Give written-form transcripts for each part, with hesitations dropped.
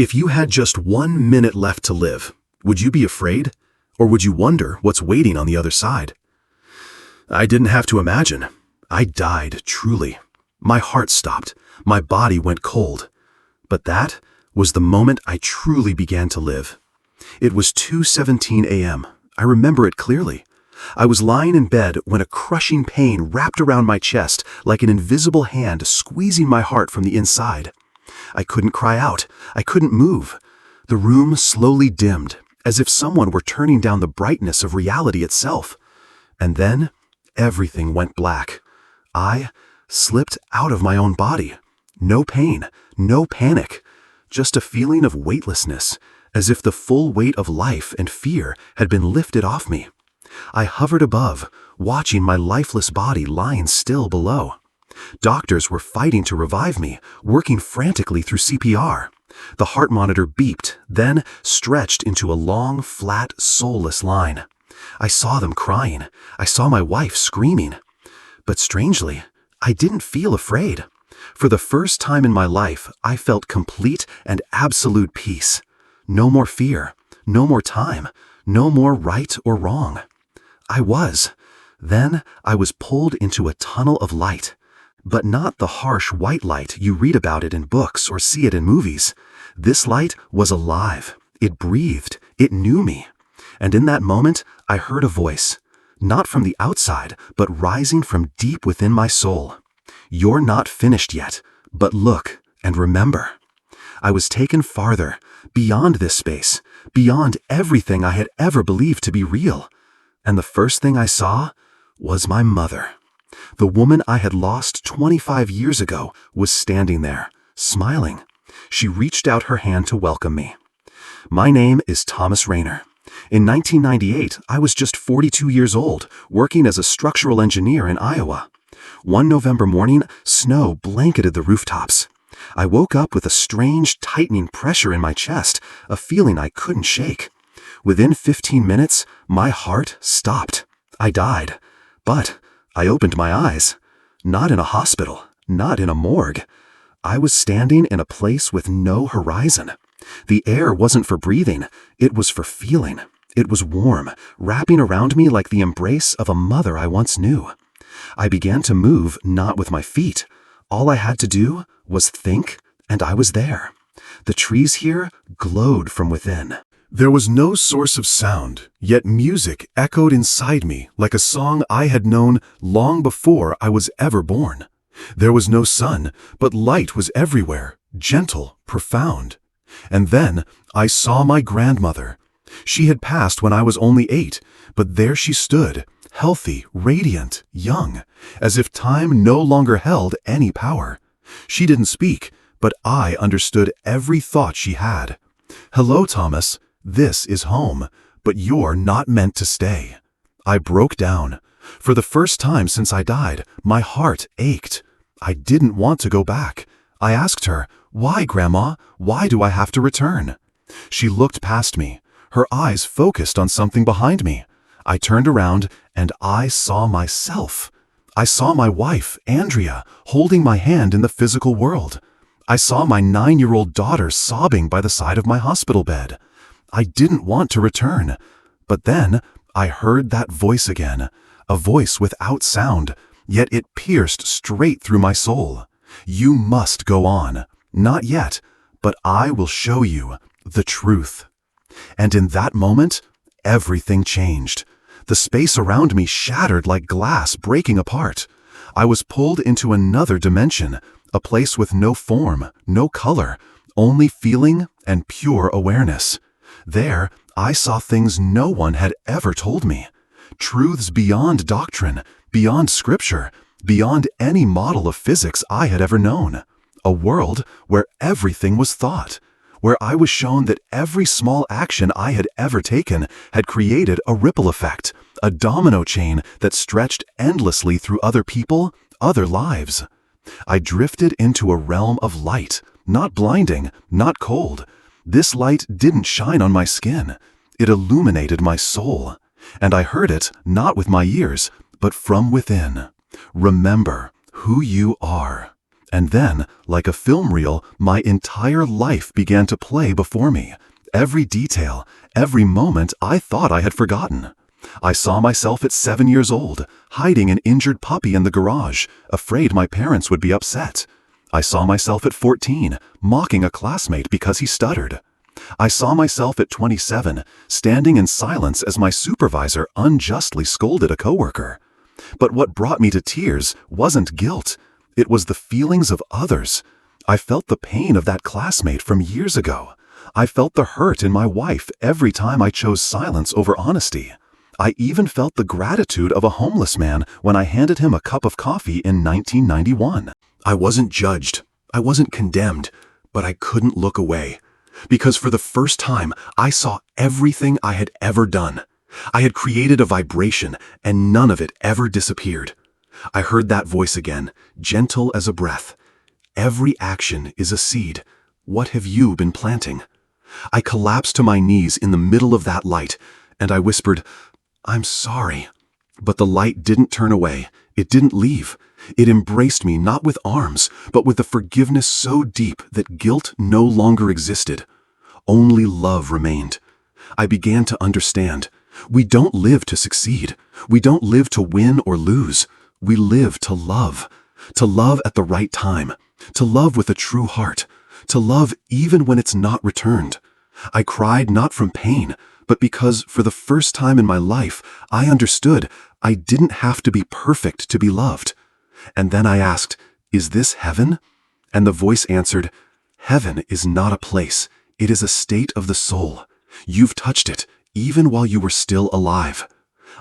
If you had just 1 minute left to live, would you be afraid? Or would you wonder what's waiting on the other side? I didn't have to imagine. I died, truly. My heart stopped. My body went cold. But that was the moment I truly began to live. It was 2:17 a.m. I remember it clearly. I was lying in bed when a crushing pain wrapped around my chest like an invisible hand squeezing my heart from the inside. I couldn't cry out. I couldn't move. The room slowly dimmed, as if someone were turning down the brightness of reality itself. And then everything went black. I slipped out of my own body. No pain, no panic, just a feeling of weightlessness, as if the full weight of life and fear had been lifted off me. I hovered above, watching my lifeless body lying still below. Doctors were fighting to revive me, working frantically through CPR. The heart monitor beeped, then stretched into a long, flat, soulless line. I saw them crying. I saw my wife screaming. But strangely, I didn't feel afraid. For the first time in my life, I felt complete and absolute peace. No more fear, no more time, no more right or wrong. Then I was pulled into a tunnel of light. But not the harsh white light you read about it in books or see it in movies. This light was alive. It breathed. It knew me. And in that moment, I heard a voice, not from the outside, but rising from deep within my soul. You're not finished yet, but look and remember. I was taken farther, beyond this space, beyond everything I had ever believed to be real. And the first thing I saw was my mother. The woman I had lost 25 years ago was standing there, smiling. She reached out her hand to welcome me. My name is Thomas Rayner. In 1998, I was just 42 years old, working as a structural engineer in Iowa. One November morning, snow blanketed the rooftops. I woke up with a strange, tightening pressure in my chest, a feeling I couldn't shake. Within 15 minutes, my heart stopped. I died. But I opened my eyes. Not in a hospital, not in a morgue. I was standing in a place with no horizon. The air wasn't for breathing, it was for feeling. It was warm, wrapping around me like the embrace of a mother I once knew. I began to move, not with my feet. All I had to do was think, and I was there. The trees here glowed from within. There was no source of sound, yet music echoed inside me like a song I had known long before I was ever born. There was no sun, but light was everywhere, gentle, profound. And then I saw my grandmother. She had passed when I was only 8, but there she stood, healthy, radiant, young, as if time no longer held any power. She didn't speak, but I understood every thought she had. "Hello, Thomas. This is home, but you're not meant to stay." I broke down. For the first time since I died, my heart ached. I didn't want to go back. I asked her, "Why, Grandma? Why do I have to return?" She looked past me, her eyes focused on something behind me. I turned around and I saw myself. I saw my wife, Andrea, holding my hand in the physical world. I saw my 9-year-old daughter sobbing by the side of my hospital bed. I didn't want to return, but then I heard that voice again, a voice without sound, yet it pierced straight through my soul. "You must go on. Not yet, but I will show you the truth." And in that moment, everything changed. The space around me shattered like glass breaking apart. I was pulled into another dimension, a place with no form, no color, only feeling and pure awareness. There, I saw things no one had ever told me. Truths beyond doctrine, beyond scripture, beyond any model of physics I had ever known. A world where everything was thought, where I was shown that every small action I had ever taken had created a ripple effect, a domino chain that stretched endlessly through other people, other lives. I drifted into a realm of light, not blinding, not cold. This light didn't shine on my skin. It illuminated my soul. And I heard it not with my ears, but from within. Remember who you are. And then, like a film reel, my entire life began to play before me. Every detail, every moment I thought I had forgotten. I saw myself at 7 years old, hiding an injured puppy in the garage, afraid my parents would be upset. I saw myself at 14, mocking a classmate because he stuttered. I saw myself at 27, standing in silence as my supervisor unjustly scolded a coworker. But what brought me to tears wasn't guilt. It was the feelings of others. I felt the pain of that classmate from years ago. I felt the hurt in my wife every time I chose silence over honesty. I even felt the gratitude of a homeless man when I handed him a cup of coffee in 1991. I wasn't judged. I wasn't condemned, but I couldn't look away. Because for the first time, I saw everything I had ever done. I had created a vibration, and none of it ever disappeared. I heard that voice again, gentle as a breath. Every action is a seed. What have you been planting? I collapsed to my knees in the middle of that light, and I whispered, "I'm sorry." But the light didn't turn away. It didn't leave. It embraced me not with arms, but with a forgiveness so deep that guilt no longer existed. Only love remained. I began to understand. We don't live to succeed. We don't live to win or lose. We live to love. To love at the right time. To love with a true heart. To love even when it's not returned. I cried not from pain, but because for the first time in my life, I understood I didn't have to be perfect to be loved. And then I asked, "Is this heaven?" And the voice answered, "Heaven is not a place. It is a state of the soul. You've touched it, even while you were still alive."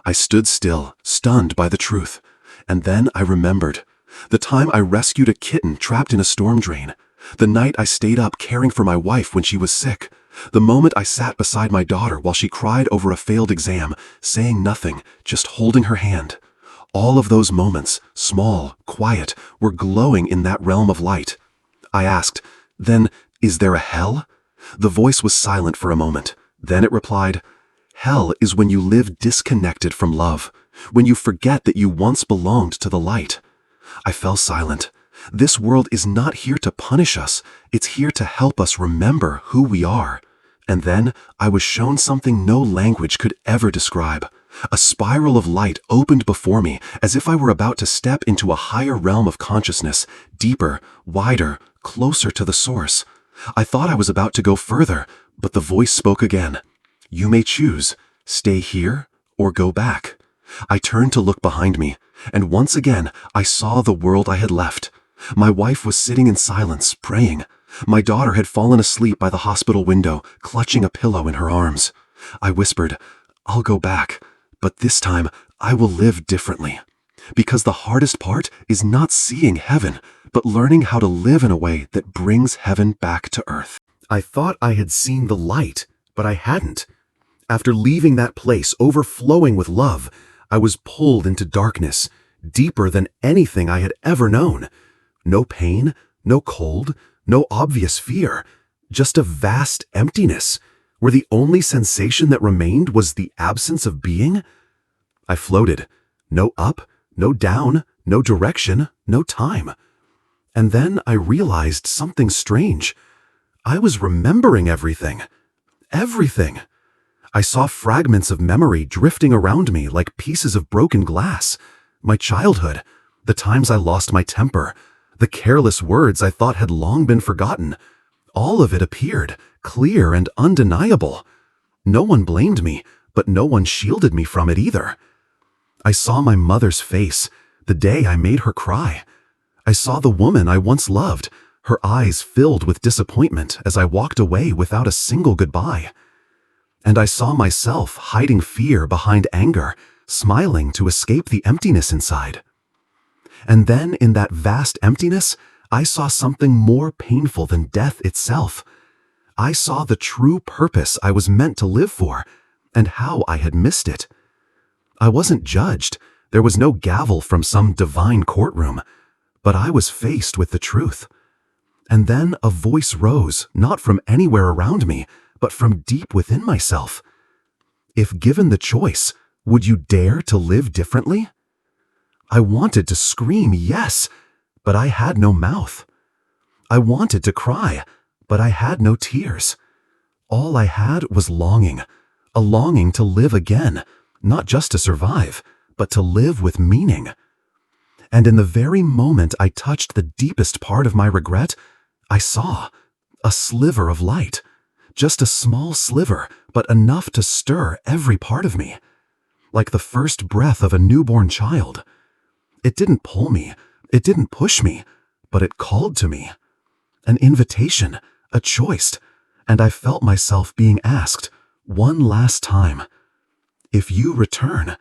I stood still, stunned by the truth. And then I remembered. The time I rescued a kitten trapped in a storm drain. The night I stayed up caring for my wife when she was sick. The moment I sat beside my daughter while she cried over a failed exam, saying nothing, just holding her hand. All of those moments, small, quiet, were glowing in that realm of light. I asked, "Then, is there a hell?" The voice was silent for a moment. Then it replied, "Hell is when you live disconnected from love, when you forget that you once belonged to the light." I fell silent. This world is not here to punish us. It's here to help us remember who we are. And then I was shown something no language could ever describe. A spiral of light opened before me as if I were about to step into a higher realm of consciousness, deeper, wider, closer to the source. I thought I was about to go further, but the voice spoke again. "You may choose, stay here or go back." I turned to look behind me, and once again I saw the world I had left. My wife was sitting in silence, praying. My daughter had fallen asleep by the hospital window, clutching a pillow in her arms. I whispered, "I'll go back, but this time I will live differently." Because the hardest part is not seeing heaven, but learning how to live in a way that brings heaven back to earth. I thought I had seen the light, but I hadn't. After leaving that place overflowing with love, I was pulled into darkness, deeper than anything I had ever known. No pain, no cold, no obvious fear, just a vast emptiness, where the only sensation that remained was the absence of being. I floated, no up, no down, no direction, no time. And then I realized something strange. I was remembering everything. Everything. I saw fragments of memory drifting around me like pieces of broken glass. My childhood, the times I lost my temper, the careless words I thought had long been forgotten. All of it appeared, clear and undeniable. No one blamed me, but no one shielded me from it either. I saw my mother's face, the day I made her cry. I saw the woman I once loved, her eyes filled with disappointment as I walked away without a single goodbye. And I saw myself hiding fear behind anger, smiling to escape the emptiness inside. And then in that vast emptiness, I saw something more painful than death itself. I saw the true purpose I was meant to live for, and how I had missed it. I wasn't judged. There was no gavel from some divine courtroom, but I was faced with the truth. And then a voice rose, not from anywhere around me, but from deep within myself. If given the choice, would you dare to live differently? I wanted to scream yes, but I had no mouth. I wanted to cry, but I had no tears. All I had was longing, a longing to live again, not just to survive, but to live with meaning. And in the very moment I touched the deepest part of my regret, I saw a sliver of light. Just a small sliver, but enough to stir every part of me. Like the first breath of a newborn child. It didn't pull me, it didn't push me, but it called to me. An invitation, a choice, and I felt myself being asked, one last time, if you return,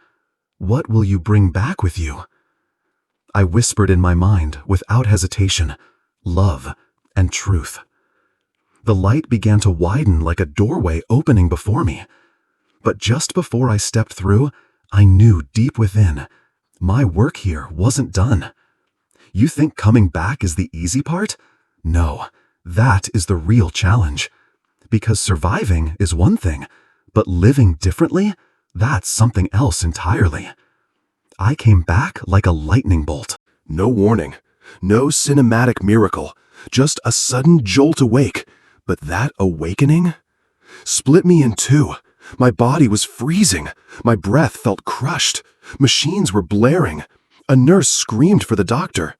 what will you bring back with you? I whispered in my mind, without hesitation, love and truth. The light began to widen like a doorway opening before me. But just before I stepped through, I knew deep within, my work here wasn't done. You think coming back is the easy part? No, that is the real challenge. Because surviving is one thing, but living differently, that's something else entirely. I came back like a lightning bolt. No warning, no cinematic miracle, just a sudden jolt awake. But that awakening split me in two. My body was freezing. My breath felt crushed. Machines were blaring. A nurse screamed for the doctor.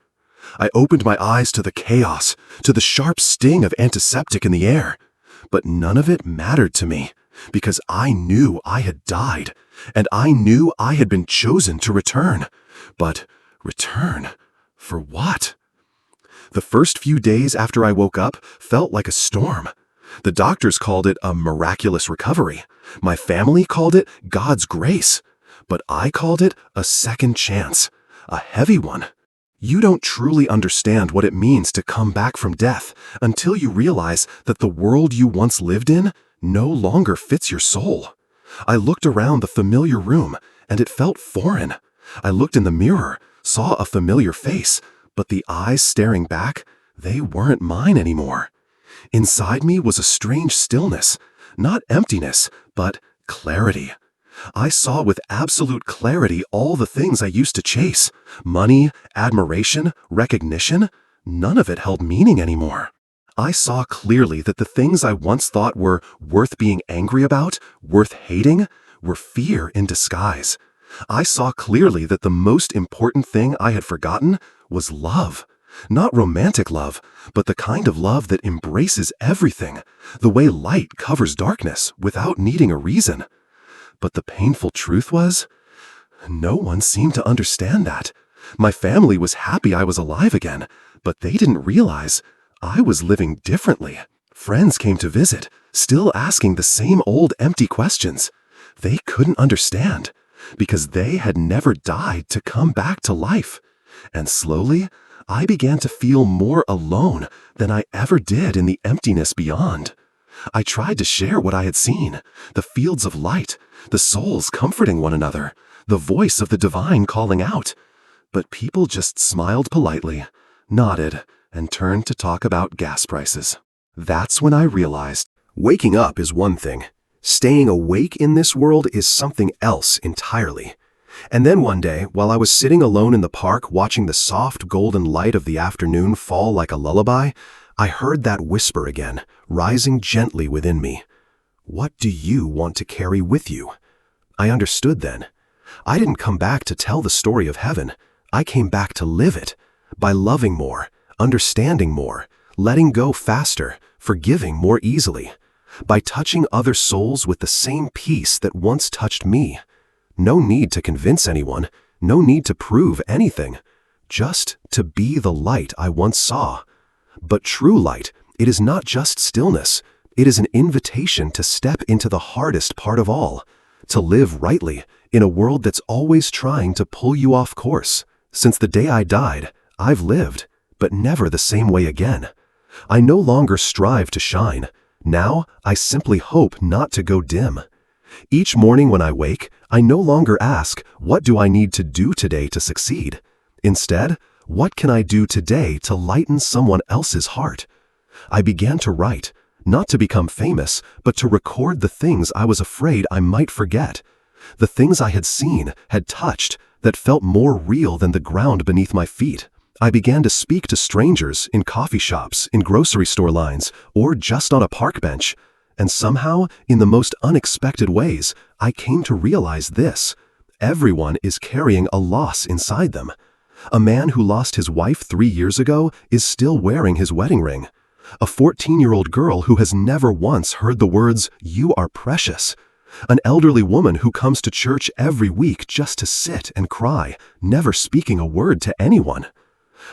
I opened my eyes to the chaos, to the sharp sting of antiseptic in the air. But none of it mattered to me, because I knew I had died, and I knew I had been chosen to return. But return? For what? The first few days after I woke up felt like a storm. The doctors called it a miraculous recovery. My family called it God's grace. But I called it a second chance, a heavy one. You don't truly understand what it means to come back from death until you realize that the world you once lived in no longer fits your soul. I looked around the familiar room, and it felt foreign. I looked in the mirror, saw a familiar face, but the eyes staring back, they weren't mine anymore. Inside me was a strange stillness, not emptiness, but clarity. I saw with absolute clarity all the things I used to chase. Money, admiration, recognition, none of it held meaning anymore. I saw clearly that the things I once thought were worth being angry about, worth hating, were fear in disguise. I saw clearly that the most important thing I had forgotten was love. Not romantic love, but the kind of love that embraces everything, the way light covers darkness without needing a reason. But the painful truth was, no one seemed to understand that. My family was happy I was alive again, but they didn't realize I was living differently. Friends came to visit, still asking the same old empty questions. They couldn't understand, because they had never died to come back to life. And slowly, I began to feel more alone than I ever did in the emptiness beyond. I tried to share what I had seen, the fields of light, the souls comforting one another, the voice of the divine calling out. But people just smiled politely, nodded, and turned to talk about gas prices. That's when I realized, waking up is one thing. Staying awake in this world is something else entirely. And then one day, while I was sitting alone in the park watching the soft golden light of the afternoon fall like a lullaby, I heard that whisper again, rising gently within me. What do you want to carry with you? I understood then. I didn't come back to tell the story of heaven. I came back to live it, by loving more, understanding more, letting go faster, forgiving more easily, by touching other souls with the same peace that once touched me. No need to convince anyone, no need to prove anything, just to be the light I once saw. But true light, it is not just stillness, it is an invitation to step into the hardest part of all, to live rightly in a world that's always trying to pull you off course. Since the day I died, I've lived, but never the same way again. I no longer strive to shine. Now, I simply hope not to go dim. Each morning when I wake, I no longer ask, what do I need to do today to succeed? Instead, what can I do today to lighten someone else's heart? I began to write, not to become famous, but to record the things I was afraid I might forget. The things I had seen, had touched, that felt more real than the ground beneath my feet. I began to speak to strangers in coffee shops, in grocery store lines, or just on a park bench. And somehow, in the most unexpected ways, I came to realize this: everyone is carrying a loss inside them. A man who lost his wife 3 years ago is still wearing his wedding ring. A 14-year-old girl who has never once heard the words, "You are precious." An elderly woman who comes to church every week just to sit and cry, never speaking a word to anyone.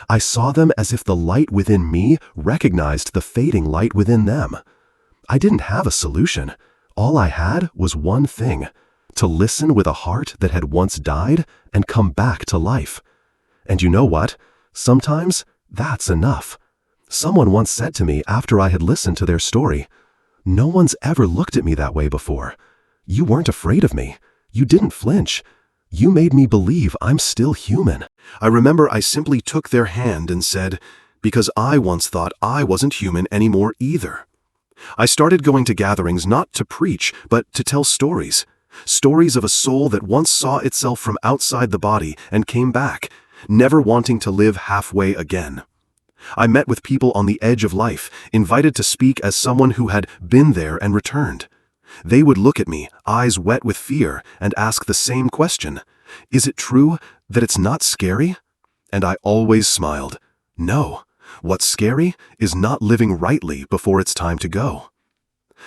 I saw them as if the light within me recognized the fading light within them. I didn't have a solution. All I had was one thing: to listen with a heart that had once died and come back to life. And you know what? Sometimes that's enough. Someone once said to me after I had listened to their story, "No one's ever looked at me that way before. You weren't afraid of me. You didn't flinch. You made me believe I'm still human." I remember I simply took their hand and said, because I once thought I wasn't human anymore either. I started going to gatherings not to preach, but to tell stories. Stories of a soul that once saw itself from outside the body and came back, never wanting to live halfway again. I met with people on the edge of life, invited to speak as someone who had been there and returned. They would look at me, eyes wet with fear, and ask the same question: "Is it true that it's not scary?" And I always smiled. No, what's scary is not living rightly before it's time to go.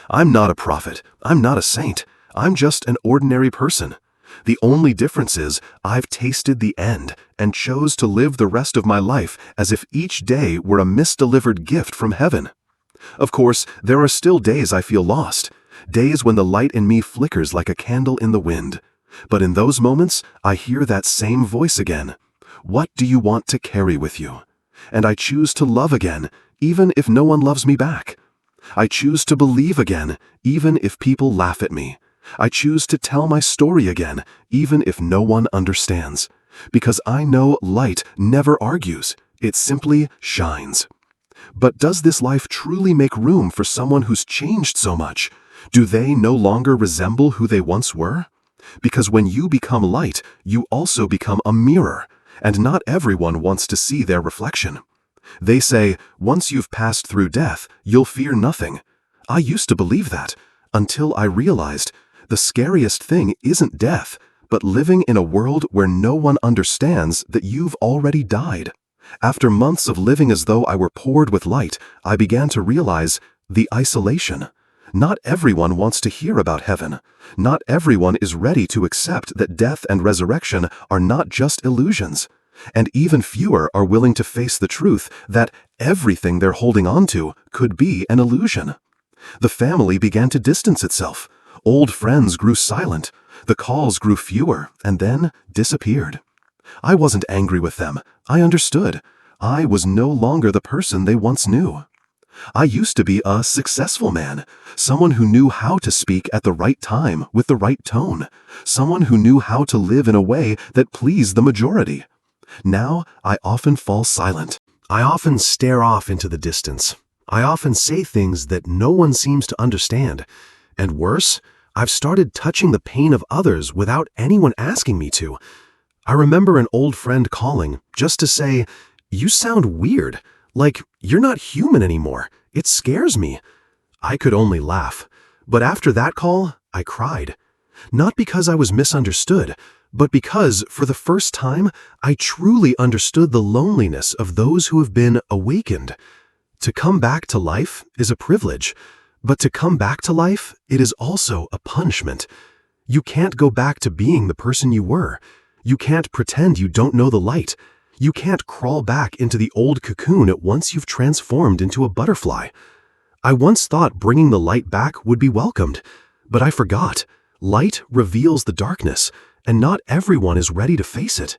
I'm not a prophet, I'm not a saint, I'm just an ordinary person. The only difference is I've tasted the end and chose to live the rest of my life as if each day were a misdelivered gift from heaven. Of course, there are still days I feel lost, days when the light in me flickers like a candle in the wind. But in those moments, I hear that same voice again. What do you want to carry with you? And I choose to love again, even if no one loves me back. I choose to believe again, even if people laugh at me. I choose to tell my story again, even if no one understands. Because I know light never argues, it simply shines. But does this life truly make room for someone who's changed so much? Do they no longer resemble who they once were? Because when you become light, you also become a mirror, and not everyone wants to see their reflection. They say, once you've passed through death, you'll fear nothing. I used to believe that, until I realized the scariest thing isn't death, but living in a world where no one understands that you've already died. After months of living as though I were poured with light, I began to realize the isolation. Not everyone wants to hear about heaven. Not everyone is ready to accept that death and resurrection are not just illusions. And even fewer are willing to face the truth that everything they're holding on to could be an illusion. The family began to distance itself. Old friends grew silent. The calls grew fewer and then disappeared. I wasn't angry with them. I understood. I was no longer the person they once knew. I used to be a successful man, someone who knew how to speak at the right time with the right tone, someone who knew how to live in a way that pleased the majority. Now, I often fall silent. I often stare off into the distance. I often say things that no one seems to understand. And worse, I've started touching the pain of others without anyone asking me to. I remember an old friend calling just to say, "You sound weird, like you're not human anymore. It scares me." I could only laugh. But after that call, I cried. Not because I was misunderstood, but because, for the first time, I truly understood the loneliness of those who have been awakened. To come back to life is a privilege, but to come back to life, it is also a punishment. You can't go back to being the person you were. You can't pretend you don't know the light. You can't crawl back into the old cocoon at once you've transformed into a butterfly. I once thought bringing the light back would be welcomed, but I forgot. Light reveals the darkness, and not everyone is ready to face it.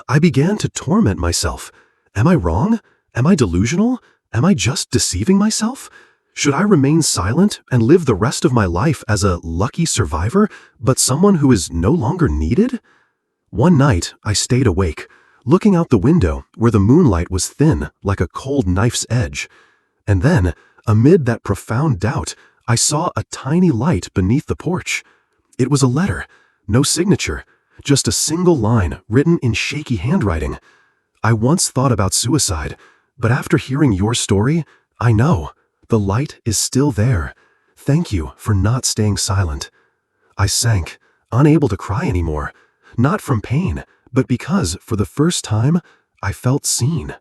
I began to torment myself. Am I wrong? Am I delusional? Am I just deceiving myself? Should I remain silent and live the rest of my life as a lucky survivor, but someone who is no longer needed? One night, I stayed awake, looking out the window where the moonlight was thin like a cold knife's edge. And then, amid that profound doubt, I saw a tiny light beneath the porch. It was a letter, no signature, just a single line written in shaky handwriting. I once thought about suicide, but after hearing your story, I know the light is still there. Thank you for not staying silent. I sank, unable to cry anymore, not from pain, but because, for the first time, I felt seen.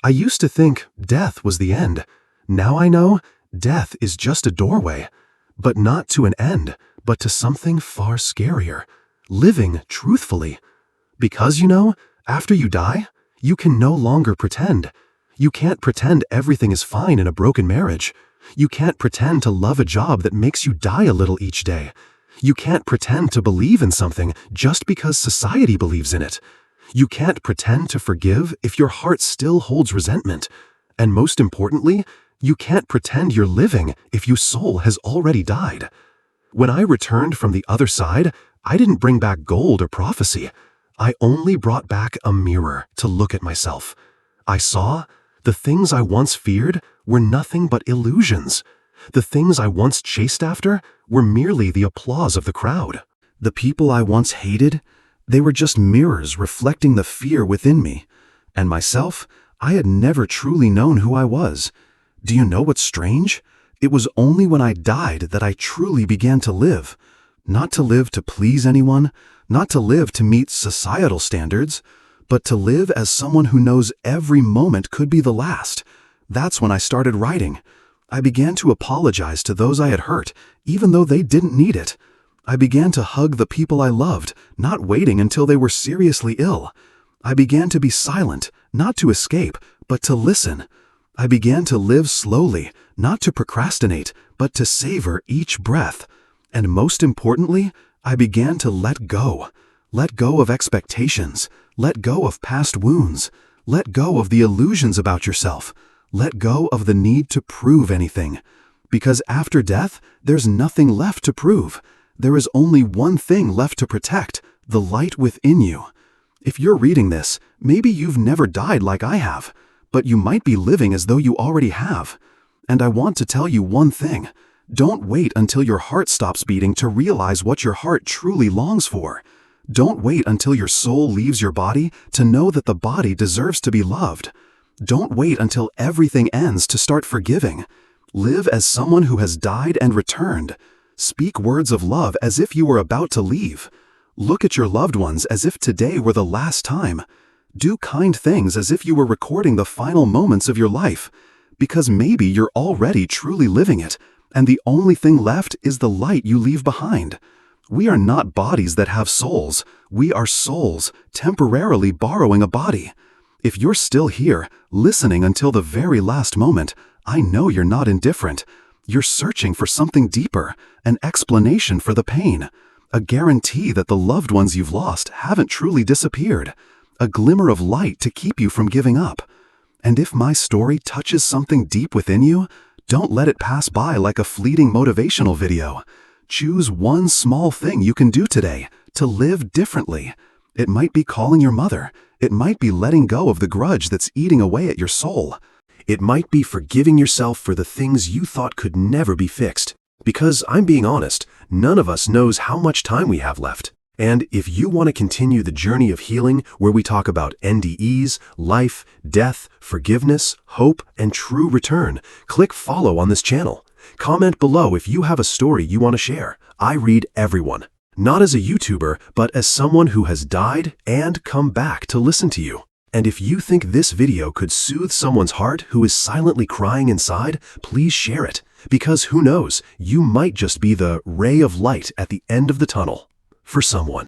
I used to think death was the end. Now I know death is just a doorway, but not to an end, but to something far scarier, living truthfully. Because, after you die, you can no longer pretend. You can't pretend everything is fine in a broken marriage. You can't pretend to love a job that makes you die a little each day. You can't pretend to believe in something just because society believes in it. You can't pretend to forgive if your heart still holds resentment. And most importantly, you can't pretend you're living if your soul has already died. When I returned from the other side, I didn't bring back gold or prophecy. I only brought back a mirror to look at myself. I saw the things I once feared were nothing but illusions. The things I once chased after were merely the applause of the crowd. The people I once hated, they were just mirrors reflecting the fear within me. And myself, I had never truly known who I was. Do you know what's strange? It was only when I died that I truly began to live. Not to live to please anyone, not to live to meet societal standards, but to live as someone who knows every moment could be the last. That's when I started writing. I began to apologize to those I had hurt, even though they didn't need it. I began to hug the people I loved, not waiting until they were seriously ill. I began to be silent, not to escape, but to listen. I began to live slowly, not to procrastinate, but to savor each breath. And most importantly, I began to let go. Let go of expectations. Let go of past wounds. Let go of the illusions about yourself. Let go of the need to prove anything. Because after death, there's nothing left to prove. There is only one thing left to protect, the light within you. If you're reading this, maybe you've never died like I have, but you might be living as though you already have. And I want to tell you one thing. Don't wait until your heart stops beating to realize what your heart truly longs for. Don't wait until your soul leaves your body to know that the body deserves to be loved. Don't wait until everything ends to start forgiving. Live as someone who has died and returned. Speak words of love as if you were about to leave. Look at your loved ones as if today were the last time. Do kind things as if you were recording the final moments of your life. Because maybe you're already truly living it, and the only thing left is the light you leave behind. We are not bodies that have souls. We are souls, temporarily borrowing a body. If you're still here, listening until the very last moment, I know you're not indifferent. You're searching for something deeper, an explanation for the pain, a guarantee that the loved ones you've lost haven't truly disappeared, a glimmer of light to keep you from giving up. And if my story touches something deep within you, don't let it pass by like a fleeting motivational video. Choose one small thing you can do today to live differently. It might be calling your mother. It might be letting go of the grudge that's eating away at your soul. It might be forgiving yourself for the things you thought could never be fixed. Because I'm being honest, none of us knows how much time we have left. And if you want to continue the journey of healing where we talk about NDEs, life, death, forgiveness, hope, and true return, click follow on this channel. Comment below if you have a story you want to share. I read everyone. Not as a YouTuber, but as someone who has died and come back to listen to you. And if you think this video could soothe someone's heart who is silently crying inside, please share it. Because who knows, you might just be the ray of light at the end of the tunnel for someone.